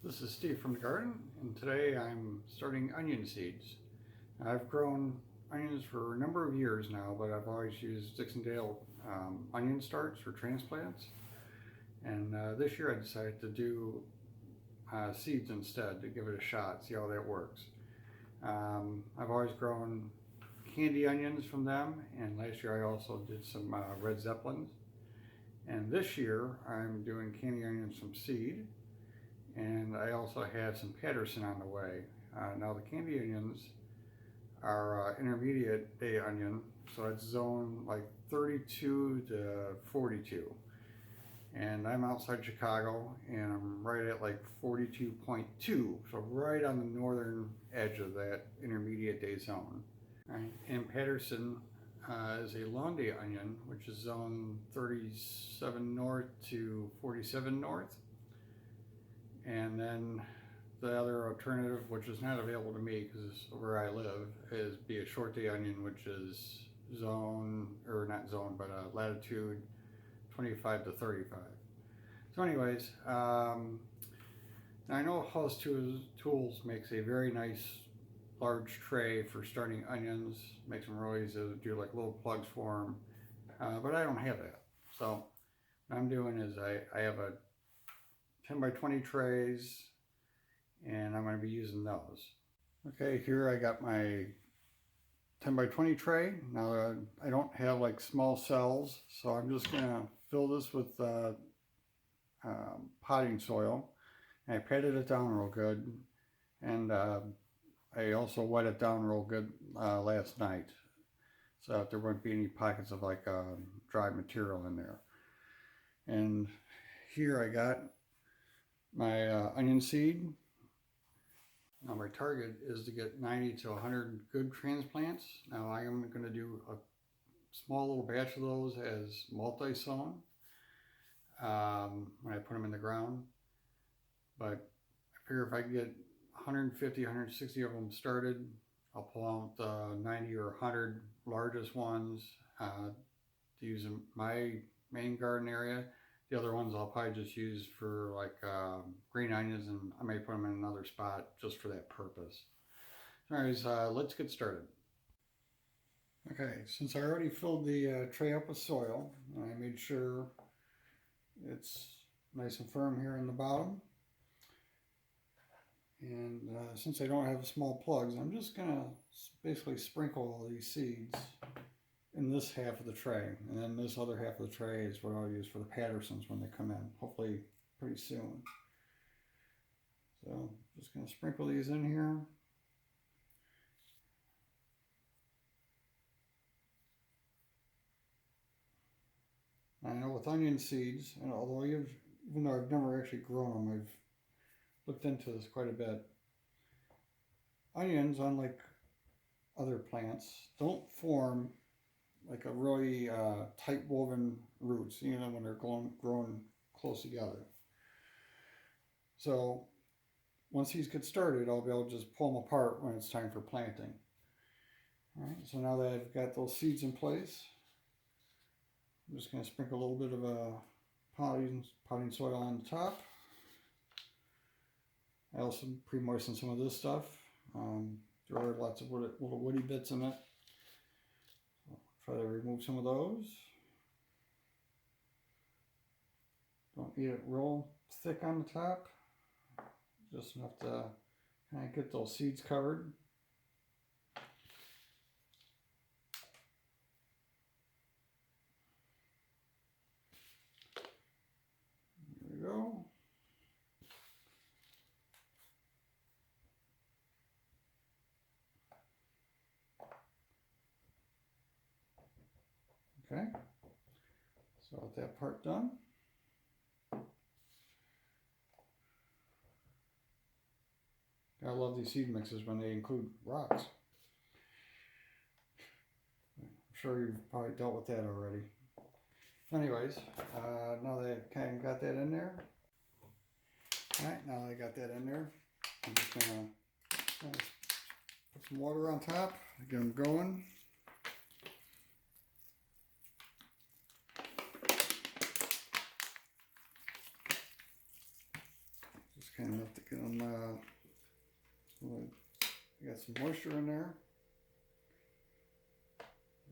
This is Steve from the garden, and today I'm starting onion seeds. I've grown onions for a number of years now, but I've always used Dixondale onion starts for transplants. And this year I decided to do seeds instead to give it a shot, see how that works. I've always grown candy onions from them, and last year I also did some red zeppelins. And this year I'm doing candy onions from seed. And I also have some Patterson on the way. Now the candy onions are intermediate day onion, so it's zone like 32 to 42. And I'm outside Chicago, and I'm right at like 42.2, so right on the northern edge of that intermediate day zone. Right. And Patterson is a long day onion, which is zone 37 north to 47 north. And then the other alternative, which is not available to me because it's where I live, is be a short day onion, which is zone, or not zone, but latitude 25 to 35. So anyways, now I know House Tools makes a very nice large tray for starting onions, makes them really easy to do like little plugs for them, but I don't have that. So what I'm doing is I have a 10 by 20 trays, and I'm going to be using those. Okay, here I got my 10 by 20 tray. Now I don't have like small cells, so I'm just going to fill this with potting soil. And I patted it down real good, and I also wet it down real good last night, so that there wouldn't be any pockets of like dry material in there. And here I got my onion seed. Now my target is to get 90 to 100 good transplants. Now I am going to do a small little batch of those as multi-sown when I put them in the ground. But I figure if I can get 150, 160 of them started, I'll pull out the 90 or 100 largest ones to use in my main garden area. The other ones I'll probably just use for like green onions, and I may put them in another spot just for that purpose. Anyways, let's get started. Okay, since I already filled the tray up with soil, and I made sure it's nice and firm here in the bottom. And since I don't have small plugs, I'm just going to basically sprinkle all these seeds in this half of the tray, and then this other half of the tray is what I'll use for the Pattersons when they come in, hopefully pretty soon. So just going to sprinkle these in here. I know with onion seeds, and although even though I've never actually grown them, I've looked into this quite a bit. Onions, unlike other plants, don't form like a really tight woven roots, you know, when they're grown close together. So once these get started, I'll be able to just pull them apart when it's time for planting. All right, so now that I've got those seeds in place, I'm just going to sprinkle a little bit of potting soil on the top. I also pre-moisten some of this stuff. There are lots of little woody bits in it. Try to remove some of those. Don't need it real thick on the top. Just enough to kind of get those seeds covered. There we go. Okay, so with that part done, I love these seed mixes when they include rocks. I'm sure you've probably dealt with that already. Anyways, now that I kind of got that in there, alright, now that I got that in there, I'm just going to put some water on top, get them going. kind of enough to get them, got some moisture in there.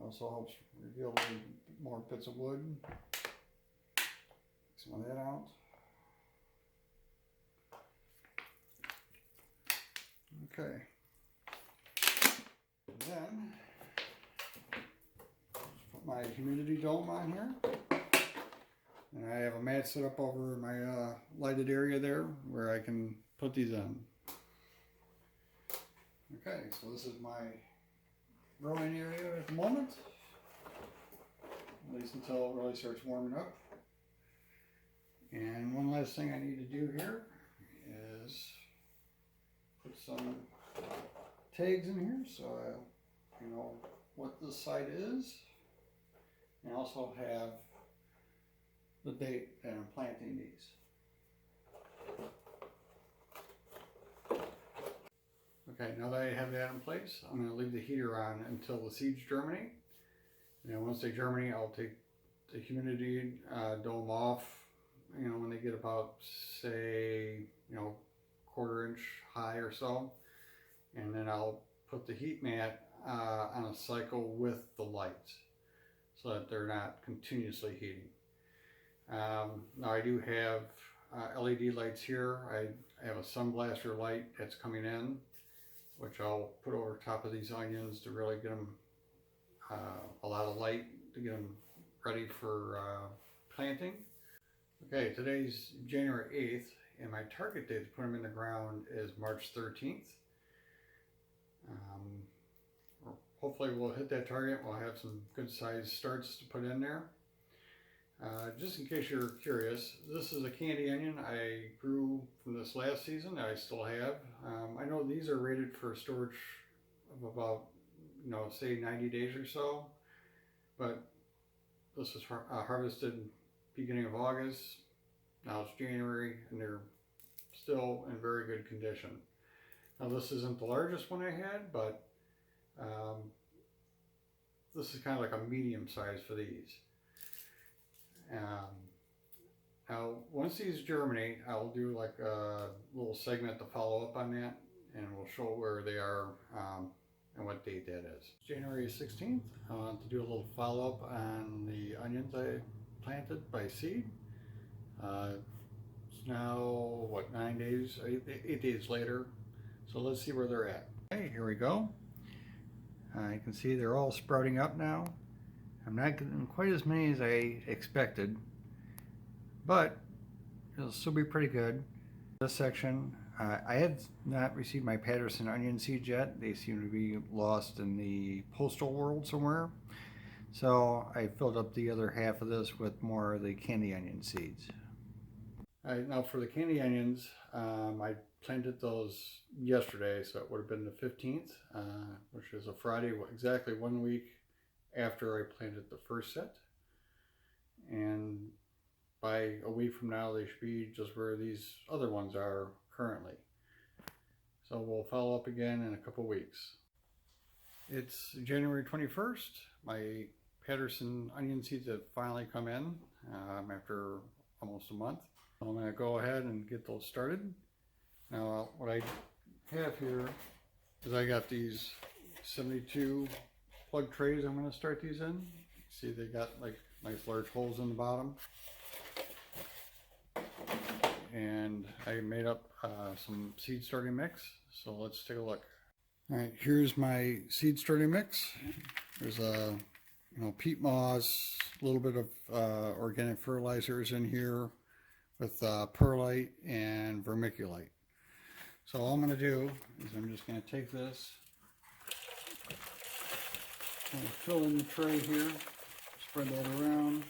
Also helps reveal a little more bits of wood. Take some of that out. Okay. And then put my humidity dome on here. And I have a mat set up over my lighted area there where I can put these in. Okay, so this is my growing area at the moment, at least until it really starts warming up. And one last thing I need to do here is put some tags in here so I know what this site is, and also have the date that I'm planting these. Okay, now that I have that in place, I'm going to leave the heater on until the seeds germinate. And once they germinate, I'll take the humidity dome off, when they get about, say, quarter-inch high or so. And then I'll put the heat mat on a cycle with the lights so that they're not continuously heating. Now I do have LED lights here. I have a sunblaster light that's coming in, which I'll put over top of these onions to really get them a lot of light to get them ready for planting. Okay, today's January 8th, and my target date to put them in the ground is March 13th. Hopefully we'll hit that target. We'll have some good sized starts to put in there. Just in case you're curious, this is a candy onion I grew from this last season that I still have. I know these are rated for storage of about, say 90 days or so, but this was harvested beginning of August. Now it's January and they're still in very good condition. Now this isn't the largest one I had, but this is kind of like a medium size for these. Now once these germinate, I'll do like a little segment to follow up on that, and we'll show where they are and what date that is. January 16th, I want to do a little follow-up on the onions I planted by seed. It's now, what, 8 days later. So let's see where they're at. Okay, here we go. You can see they're all sprouting up now. I'm not getting quite as many as I expected, but it'll still be pretty good. This section, I have not received my Patterson onion seeds yet. They seem to be lost in the postal world somewhere. So I filled up the other half of this with more of the candy onion seeds. All right, now for the candy onions, I planted those yesterday, so it would have been the 15th, which is a Friday, exactly 1 week after I planted the first set. And by a week from now, they should be just where these other ones are currently. So we'll follow up again in a couple weeks. It's January 21st. My Patterson onion seeds have finally come in after almost a month. I'm going to go ahead and get those started. Now what I have here is I got these 72 plug trays I'm going to start these in. See, they got like nice large holes in the bottom. And I made up some seed starting mix, so let's take a look. All right, here's my seed starting mix. There's a peat moss, a little bit of organic fertilizers in here with perlite and vermiculite. So all I'm going to do is I'm just going to take this, I'm going to fill in the tray here, spread that around.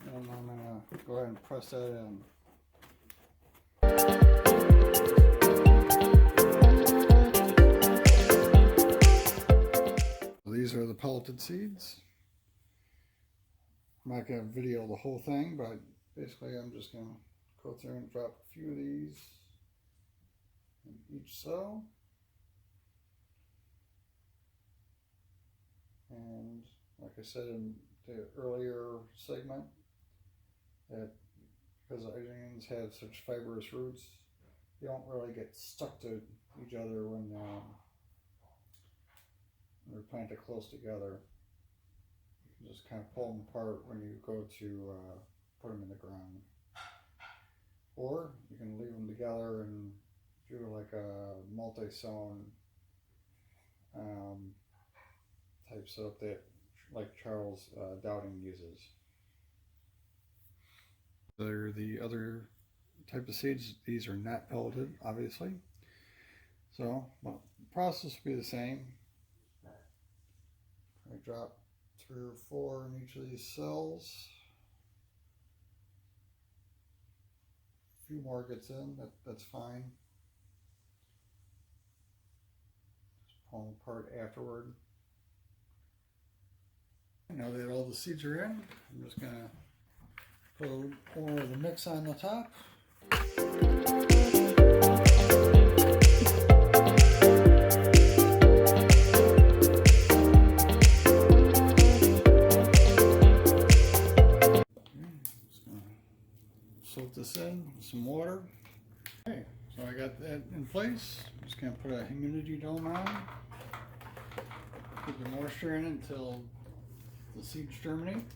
And I'm going to go ahead and press that in. These are the pelleted seeds. I'm not going to video the whole thing, but basically I'm just going to go through and drop a few of these in each cell. And like I said in the earlier segment, that because onions have such fibrous roots, they don't really get stuck to each other when they're planted close together. You can just kind of pull them apart when you go to put them in the ground. Or you can leave them together and do like a multi-sown type setup that like Charles Dowding uses. They're the other type of seeds. These are not pelleted, obviously. So well, the process will be the same. I drop 3 or 4 in each of these cells. A few more gets in, that's fine. Just pull them apart afterward. Now that all the seeds are in, I'm just going to put more of the mix on the top. Soak this in with some water. Okay, so I got that in place. I'm just going to put a humidity dome on. Keep the moisture in until the seeds germinate.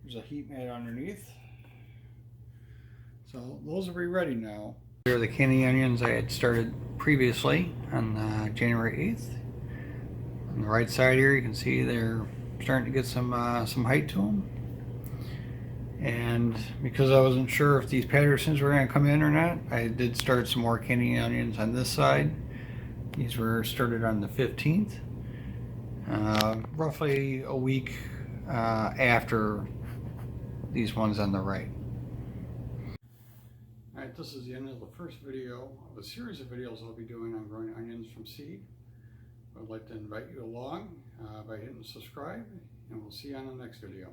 There's a heat mat underneath. So those will be ready now. Here are the candy onions I had started previously on January 8th. On the right side here you can see they're starting to get some height to them. And because I wasn't sure if these Pattersons were going to come in or not, I did start some more candy onions on this side. These were started on the 15th, roughly a week after these ones on the right. Alright, this is the end of the first video of a series of videos I'll be doing on growing onions from seed. I'd like to invite you along by hitting subscribe, and we'll see you on the next video.